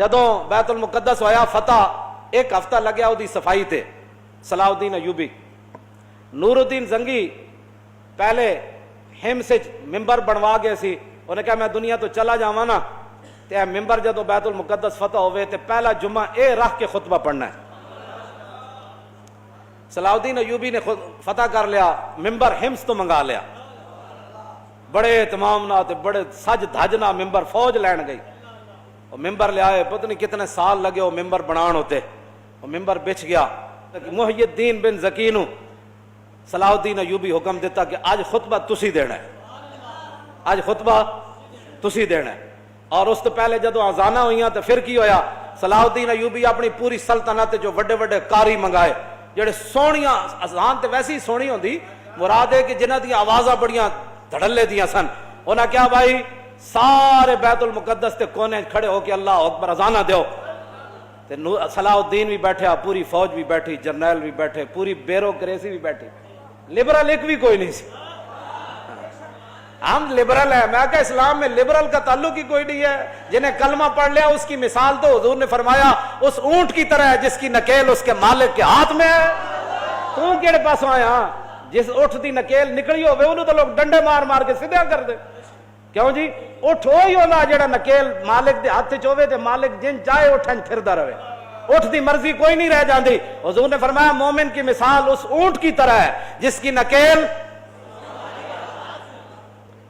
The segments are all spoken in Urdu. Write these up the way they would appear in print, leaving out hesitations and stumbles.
جدوں بیت المقدس ہویا فتح، ایک ہفتہ لگیا وہ صفائی تے، صلاح الدین ایوبی، نور الدین زنگی پہلے ہم سے ممبر بنوا گئے سی، انہوں نے کہا میں دنیا تو چلا جاواں نا تے اے ممبر جدوں بیت المقدس فتح ہوئے تے پہلا جمعہ اے رکھ کے خطبہ پڑھنا ہے۔ صلاح الدین ایوبی نے فتح کر لیا، ممبر ہمس تو منگا لیا، بڑے اہتمام نہ تے بڑے سج دھج نہ ممبر فوج لین گئی، وہ ممبر لے آئے، پتہ نہیں کتنے سال لگے وہ ممبر بنان ہوتے، وہ ممبر بچ گیا۔ محی الدین بن زکی نو صلاح الدین ایوبی حکم دیتا کہ آج خطبہ تسی دینا ہے، آج خطبہ تسی دینا ہے۔ اور اس تو پہلے جدو آزانہ ہوئیاں تو پھر کی ہویا، صلاح الدین ایوبی اپنی پوری سلطنت جو وڈے وڈے قاری منگائے جڑے سونیاں، اذان تے ویسی سونی ہوندی، مراد ہے کہ جنہ دی آوازاں بڑیاں دھڑلے دیاں سن، انہاں کیا بھائی سارے بیت المقدس تے کونے کھڑے ہو کے اللہ اکبر اذانہ دیو، تے صلاح الدین بھی بیٹھا، پوری فوج بھی بیٹھی، جرنیل بھی بیٹھے، پوری بیوروکریسی بھی بیٹھی، لبرل ایک بھی کوئی نہیں سی۔ ہم لبرل ہیں، میں کہا اسلام میں لبرل کا تعلق ہی کوئی نہیں ہے، جنہیں کلمہ پڑھ لیا اس کی مثال تو حضور نے فرمایا اس اونٹ کی طرح ہے جس کی نکیل اس کے مالک کے ہاتھ میں ہے۔ تو کیڑے پاس آیا، جس اٹھ دی نکیل نکلی ہوئے انہوں تو لوگ ڈنڈے مار مار کے سیدھا کر دے، کیوں جی اٹھ ہوئی ہونا جڑا نکیل مالک دے ہاتھ چوے تے مالک جن چاہے اٹھن پھردا رہے، اٹھ دی مرضی کوئی نہیں رہ جاندی۔ حضور نے فرمایا مومن کی مثال اس اونٹ کی طرح ہے جس کی نکیل،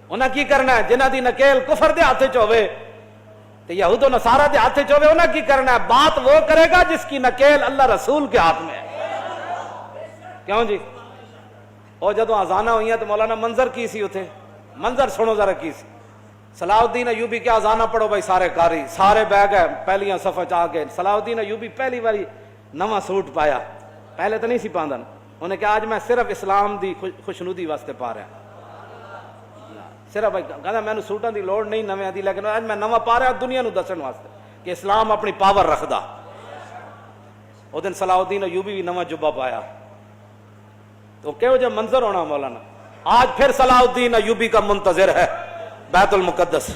انہاں کی کرنا ہے جنہ دی نکیل کفر دے ہاتھ چوے تے یہود و نصارہ دے ہاتھ چوے، انہاں کی کرنا ہے بات وہ کرے گا جس کی نکیل اللہ رسول کے ہاتھ میں ہے، کیوں جی۔ اور جدوں آزانہ ہوئیاں تو مولانا منظر کی سی اتھے، منظر سنو ذرا کی سی، صلاح الدین ایوبی کیا آزانہ پڑھو بھائی، سارے قاری سارے بہ گئے پہلیاں صفحہ چاہ گئے، صلاح الدین ایوبی پہلی باری نواں سوٹ پایا، پہلے تو نہیں سی پاندن، انہوں نے کہا آج میں صرف اسلام دی خوشنودی واسطے پا رہا، صرف کہنا میں نے سوٹاں دی لوڑ نہیں نویں دی، لیکن آج میں نواں پا رہا دنیا نو دسن واسطے کہ اسلام اپنی پاور رکھدا۔ وہ دن صلاح الدین ایوبی بھی نواں جبہ پایا، تو کہو جو منظر ہونا مولانا، آج پھر صلاح الدین ایوبی کا منتظر ہے بیت المقدس،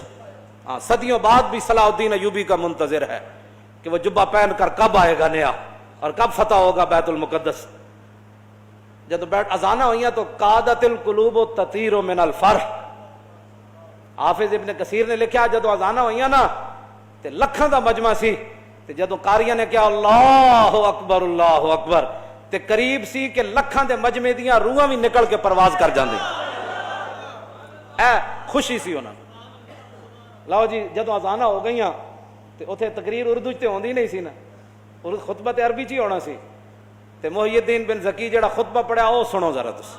صدیوں بعد بھی صلاح الدین ایوبی کا منتظر ہے کہ وہ جبہ پہن کر کب آئے گا نیا اور کب فتح ہوگا بیت المقدس۔ جب بیت اذانہ ہوئیاں تو قادت القلوب تطیر من الفرح، حافظ ابن کثیر نے لکھا جدو اذانہ ہوئیاں نا تے لکھاں دا مجمع سی، تے جدو قاریاں نے کہا اللہ اکبر تے قریب سی کہ لکھاں دے مجمع دیاں روحاں بھی نکل کے پرواز کر جاندی، اے خوشی سی انہاں۔ لو جی جدو اذانہ ہو گئیاں تے اتھے تقریر اردو تے ہوندی نہیں سی نا، خطبہ تے عربی چی ہونا سی، تے محی الدین بن زکی جڑا خطبہ پڑھا او سنو ذرا تس۔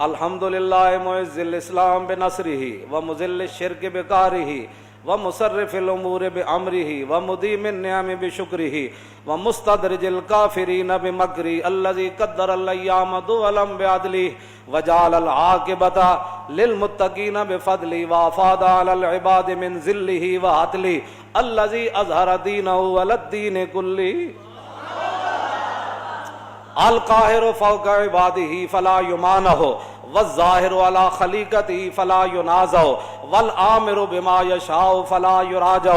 الحمدللہ معز الاسلام بنصرہ ومذل الشرک بقہرہ ومصرف الامور بامرہ ومدیم النعم بشکرہ ومستدرج الکافرین بمکرہ الذی قدر الایام دولا بعدلہ وجعل العاقبۃ للمتقین بفضلہ وافاض علی العباد من ذلہ وعدلہ الذی اظہر دینہ علی الدین کلہ القاہر فوق عبادہ فلا یمانہ والظاہر علی خلیقتہ فلا ینازع والآمر بما یشاء فلا یراجع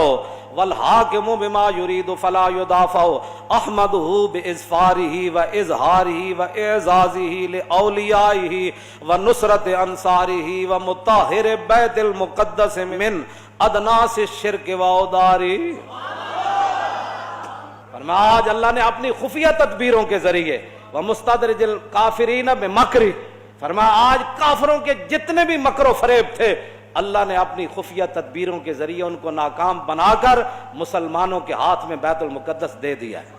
والحاکم بما یرید فلا یدافع احمدہ باظفارہ واظہارہ واعزازہ لاولیائہ ونصرت انصارہ ومطہر بیت المقدس من ادناس الشرک واودارہ۔ فرمایا آج اللہ نے اپنی خفیہ تدبیروں کے ذریعے ومستدرج الکافرین بمکرہ، فرمایا آج کافروں کے جتنے بھی مکر و فریب تھے اللہ نے اپنی خفیہ تدبیروں کے ذریعے ان کو ناکام بنا کر مسلمانوں کے ہاتھ میں بیت المقدس دے دیا ہے۔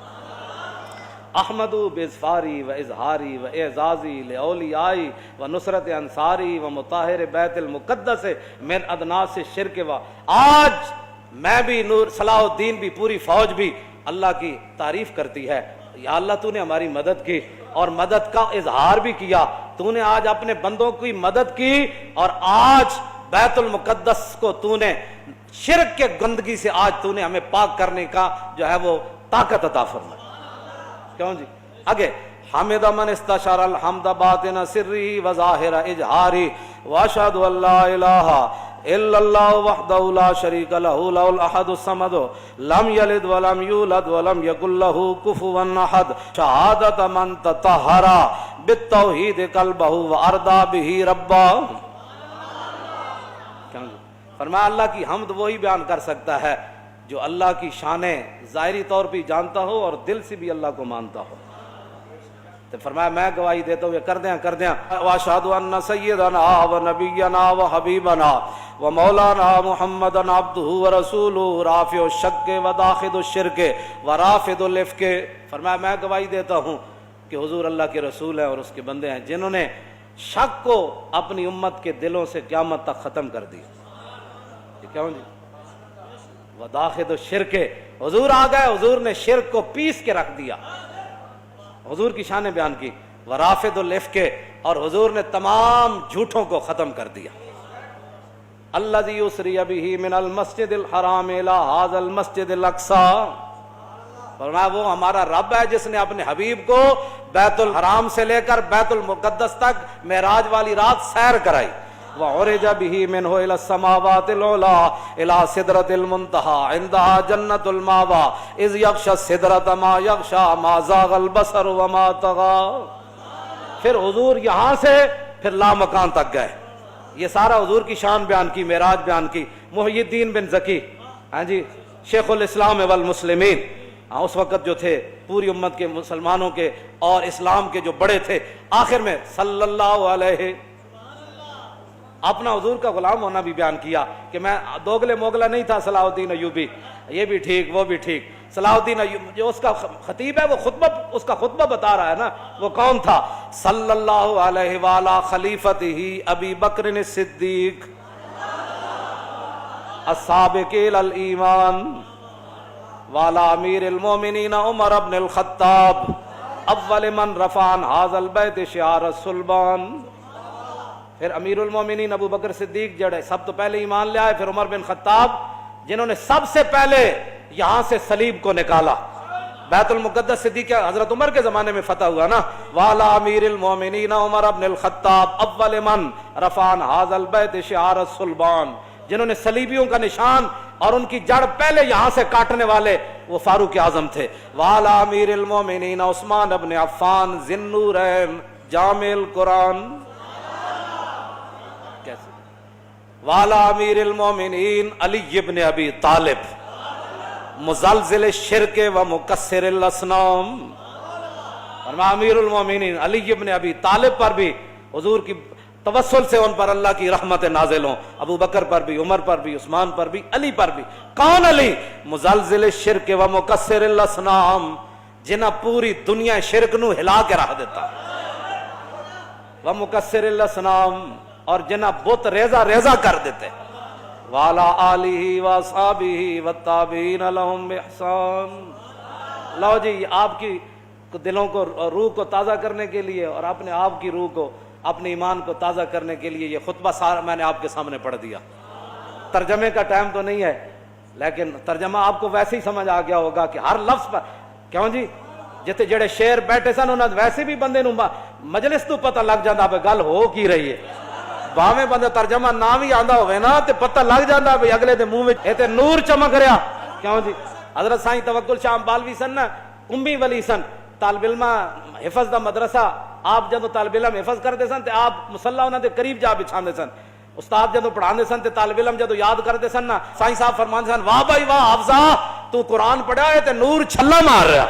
احمد باظفاری و اظہاری و اعزازی لاولیائی و نصرت انصاری و مطہر بیت المقدس من ادناس الشرک و، آج میں بھی نور صلاح الدین بھی پوری فوج بھی اللہ کی تعریف کرتی ہے، یا اللہ تو نے ہماری مدد کی اور مدد کا اظہار بھی کیا، تو نے آج اپنے بندوں کی مدد کی اور آج بیت المقدس کو تو نے شرک کے گندگی سے آج تو نے ہمیں پاک کرنے کا جو ہے وہ طاقت عطا فرمائی۔ کیوں جی آگے حمد من استشار الحمد باطن سری و ظاہر اجہاری واشہد ان لا الہ الا اللہ وحدہ لا شریک لہ لہ الاحد الصمد لم یلد ولم یولد ولم یکن لہ کفوا احد شہادت من تطہر بالتوحید قلبہ وارضی بہ ربا. فرمایا اللہ کی حمد وہی بیان کر سکتا ہے جو اللہ کی شانیں ظاہری طور پہ جانتا ہو اور دل سے بھی اللہ کو مانتا ہو. تو فرمایا میں گواہی دیتا ہوں یہ کر دیں واشہد ان سیدنا و نبینا و حبیبنا و مولانا محمدًا عبدہ و رسولہ رافع الشک و داخل الشرک و رافض الافک. فرمایا میں گواہی دیتا ہوں کہ حضور اللہ کے رسول ہیں اور اس کے بندے ہیں جنہوں نے شک کو اپنی امت کے دلوں سے قیامت تک ختم کر دیا. کیوں جی وداخل الشرک، حضور آ گئے، حضور نے شرک کو پیس کے رکھ دیا، حضور کی شان بیان کی. ورافض الافک، اور حضور نے تمام جھوٹوں کو ختم کر دیا. الذی یسری بہ من المسجد الحرام الی ھذا المسجد الاقصی. فرمایا وہ ہمارا رب ہے جس نے اپنے حبیب کو بیت الحرام سے لے کر بیت المقدس تک معراج والی رات سیر کرائی. وعرج به منه الى السماوات العلى الى سدرۃ المنتهى عندها جنۃ المأوى اذ یغشى السدرۃ ما یغشى ما زاغ البصر وما طغى. پھر حضور یہاں سے پھر لامکان تک گئے. یہ سارا حضور کی شان بیان کی، معراج بیان کی. محی الدین بن زکی، ہاں جی، شیخ الاسلام والمسلمین، اس وقت جو تھے پوری امت کے مسلمانوں کے اور اسلام کے جو بڑے تھے، آخر میں صلی اللہ علیہ اپنا حضور کا غلام ہونا بھی بیان کیا کہ میں دوگلے موگلا نہیں تھا. صلاح الدین ایوبی، یہ بھی ٹھیک وہ بھی ٹھیک. صلاح الدین ایوبی جو اس کا خطیب ہے، وہ اس کا خطبہ بتا رہا ہے نا، وہ کون تھا؟ صلی اللہ علیہ وعلی خلیفتہ ابی بکر الصدیق السابق الی الایمان وعلی امیر المومنین عمر بن الخطاب اول من رفع عن ھذا البیت شعار الصلبان. پھر امیر المومنین ابو بکر صدیق جڑے سب تو پہلے ایمان لے آئے، پھر عمر بن خطاب جنہوں نے سب سے پہلے یہاں سے صلیب کو نکالا. بیت المقدس صدیق حضرت عمر کے زمانے میں فتح ہوا نا. والا امیر المومنین عمر بن الخطاب اول من رفع عن ھذا البیت شعار الصلبان، جنہوں نے صلیبیوں کا نشان اور ان کی جڑ پہلے یہاں سے کاٹنے والے وہ فاروق اعظم تھے. والا امیر المومنین عثمان بن عفان ذی النورین جامع القرآن. والا امیر المومنین علی بن ابی طالب مزلزل الشرک و مکسر الاسنام. اور امیر المومنین علی بن ابی طالب پر بھی حضور کی توسل سے ان پر اللہ کی رحمت نازل ہوں. ابو بکر پر بھی، عمر پر بھی، عثمان پر بھی، علی پر بھی. کون علی؟ مزلزل الشرک و مکسر الاسنام، جنہ پوری دنیا شرک نو ہلا کے رکھ دیتا. و مکسر الاسنام، اور جنہ بت ریزہ ریزہ کر دیتے. والا آلہ و صحابہ والتابعین لہم بإحسان. لو جی آپ کی دلوں کو، روح کو تازہ کرنے کے لیے اور اپنے آپ کی روح کو، اپنے ایمان کو تازہ کرنے کے لیے یہ خطبہ سارا میں نے آپ کے سامنے پڑھ دیا. ترجمے کا ٹائم تو نہیں ہے، لیکن ترجمہ آپ کو ویسے ہی سمجھ آ گیا ہوگا کہ ہر لفظ پر کیوں جی جتے جڑے شیر بیٹھے سن انہاں ویسے بھی بندے نوں مجلس تو پتہ لگ جاندا پہ گل ہو کی رہی ہے. باویں بندے ترجمہ نہ بھی آندا ہوئے نا تے پتہ لگ جاندا بھی اگلے دے منہ وچ اے تے نور چمک رہا. کیوں جی حضرت سائیں توکل شاہ بالوی سن نا، کمبی ولی سن، طالب علم حفظ دا مدرسہ. آپ جدو طالب علم حفظ کرتے سن تے آپ مصلی انہاں دے قریب جا بچھاندے سن. استاد جدو پڑھاندے سن تے طالب علم جدو یاد کرتے سن نا، سائیں صاحب فرماندے سن واہ بھائی واہ حافظہ تو قرآن پڑھا ہے تے نور چھلا مار رہا.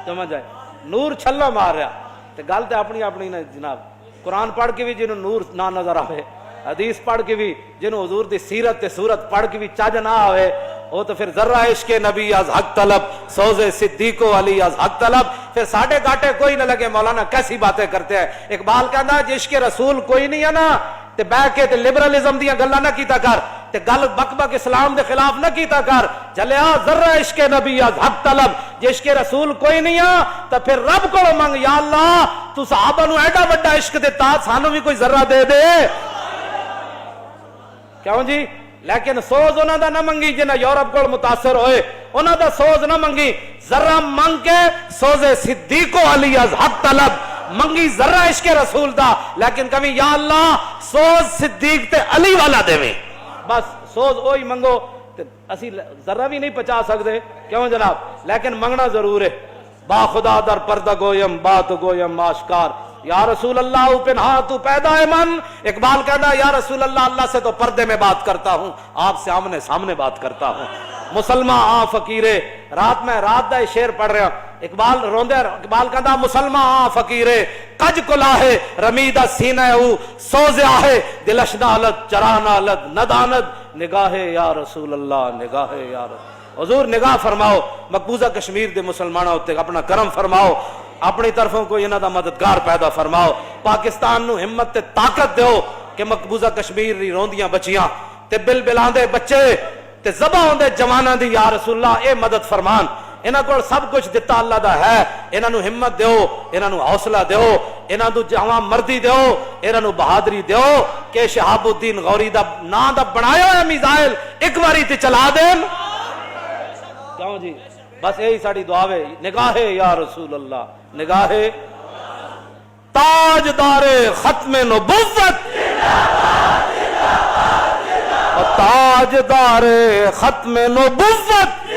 سمجھ آئے؟ نور چھلا مار رہا. تے گل تے اپنی اپنی نا جناب. قرآن پڑھ کے بھی جنہوں نور نہ نظر آئے، حدیث پڑھ کے بھی جنہوں حضور دی سیرت تے صورت پڑھ کے بھی چج نہ آئے، وہ تو پھر ذرہ عشق نبی از حق طلب، سوز صدیق و علی از حق طلب. پھر ساڑھے گاٹے کوئی نہ لگے مولانا کیسی باتیں کرتے ہیں. اقبال کہنا ہے عشق رسول کوئی نہیں ہے نا تے بہ کے تے لبرلزم دیاں گلاں نہ کیتا کر تے گل بک بک اسلام دے خلاف نہ کیتا کر. چلیا ذرہ عشق نبی از حق طلب، جے عشق رسول کوئی نہیں ہے تو پھر رب کو منگ یا اللہ تو صحابہ نو ایڈا بڑا عشق دیتا سانو بھی کوئی ذرہ دے دے. کیوں جی؟ لیکن سوز انہاں دا نہ منگی جنہ یورپ کو متاثر ہوئے، انہاں دا سوز نہ منگی، ذرہ منگ کے سوز صدیق و علی از حق طلب. منگی ذرہ عشق رسول دا لیکن کبھی یا اللہ سوز صدیق تے علی والا دے میں بس سوز وہی منگو اسی ذرہ بھی نہیں پچا سکتے کیوں جناب لیکن منگنا ضرور ہے با خدا در پردہ گویم بات گویم آشکار یا رسول اللہ پنہا تو پیدا ہے من اقبال کہنا یا رسول اللہ اللہ سے تو پردے میں بات کرتا ہوں آپ سے آمنے سامنے بات کرتا ہوں مسلمان آ فقیرے رات میں رات دا شعر پڑھ رہا اقبال روندے اقبال کہنا مسلمان آ فقیرے کج کلاہے رمیدہ سینہ او سوزے آہے دلش نالت چرا نالت ندانت نگاہ یا رسول اللہ نگاہ یا رسول حضور نگاہ فرماؤ مقبوضہ کشمیر دے مسلمانوں تے اپنا کرم فرماؤ اپنی طرفوں کو انہاں دا مددگار پیدا فرماؤ پاکستان نو ہمت تے طاقت دیو کہ مقبوضہ کشمیر دی روندیاں بچیاں تے بل بلاندے بچے تے ذبح ہوندے جواناں دی یا رسول اللہ اے مدد فرمان انہاں کو سب کچھ دتا اللہ دا ہے انہاں نو ہمت دیو انہاں نو حوصلہ دیو انہاں نو جوان مردی دیو انہاں نو بہادری دیو کہ شہاب الدین غوری دا نام دا بنایا ہے میزائل ایک باری تے چلا دین کیوں جی بس یہی ساری دعا ہے نگاہ یا رسول اللہ نگاہ تاجدار ختم نبوت تاجدار ختم نبوت